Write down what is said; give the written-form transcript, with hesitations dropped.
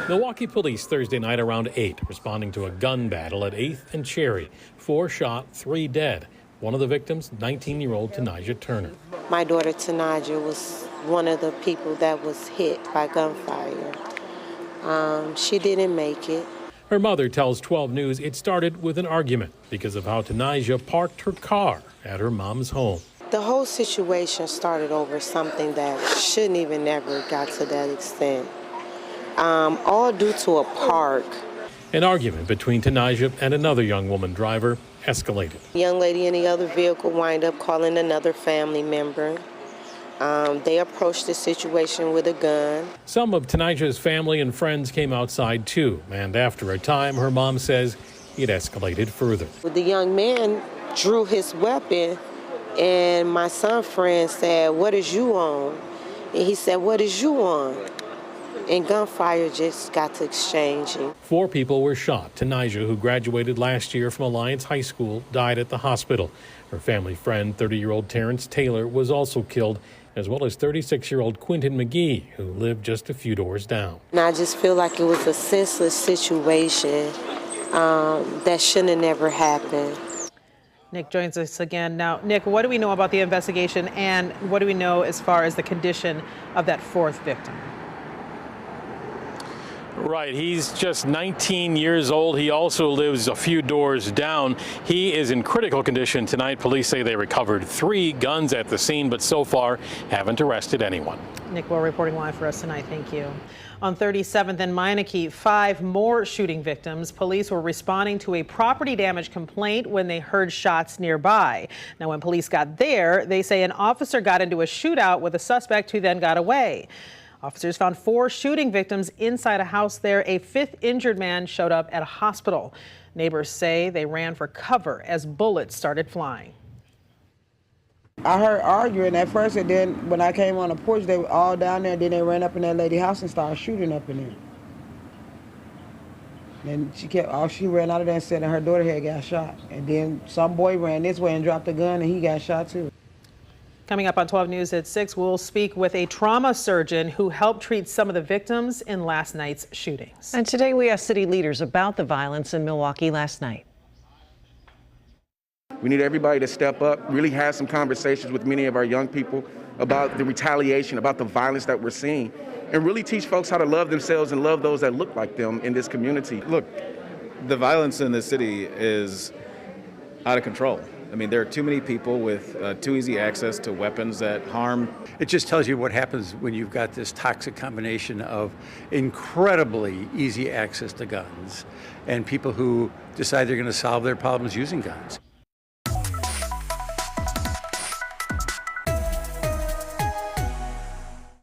Milwaukee police Thursday night around 8, responding to a gun battle at 8th and Cherry. 4 shot, 3 dead. One of the victims, 19-year-old Tanijah Turner. My daughter Tanijah was one of the people that was hit by gunfire. She didn't make it. Her mother tells 12 News it started with an argument because of how Tanijah parked her car at her mom's home. The whole situation started over something that shouldn't even never got to that extent. All due to a park. An argument between Tanijah and another young woman driver escalated. The young lady in the other vehicle wound up calling another family member. They approached the situation with a gun. Some of Tanijah's family and friends came outside too, and after a time, her mom says it escalated further. The young man drew his weapon, and my son's friend said, "What is you on?" And he said, "What is you on?" And gunfire just got to exchanging. 4 people were shot. Tanijah, who graduated last year from Alliance High School, died at the hospital. Her family friend, 30-year-old Terrence Taylor, was also killed, as well as 36-year-old Quentin McGee, who lived just a few doors down. And I just feel like it was a senseless situation that shouldn't have never happened. Nick joins us again. Now, Nick, what do we know about the investigation, and what do we know as far as the condition of that 4th victim? Right, he's just 19 years old. He also lives a few doors down. He is in critical condition tonight. Police say they recovered 3 guns at the scene, but so far haven't arrested anyone. Nick Will reporting live for us tonight. Thank you. On 37th and Meineke, 5 more shooting victims. Police were responding to a property damage complaint when they heard shots nearby. Now, when police got there, they say an officer got into a shootout with a suspect who then got away. Officers found 4 shooting victims inside a house there. A 5th injured man showed up at a hospital. Neighbors say they ran for cover as bullets started flying. I heard arguing at first, and then when I came on the porch, they were all down there. Then they ran up in that lady's house and started shooting up in there. And she ran out of there and said that her daughter had got shot. And then some boy ran this way and dropped a gun, and he got shot too. Coming up on 12 News at 6, we'll speak with a trauma surgeon who helped treat some of the victims in last night's shootings. And today we asked city leaders about the violence in Milwaukee last night. We need everybody to step up, really have some conversations with many of our young people about the retaliation, about the violence that we're seeing, and really teach folks how to love themselves and love those that look like them in this community. Look, the violence in this city is out of control. I mean, there are too many people with too easy access to weapons that harm. It just tells you what happens when you've got this toxic combination of incredibly easy access to guns and people who decide they're going to solve their problems using guns.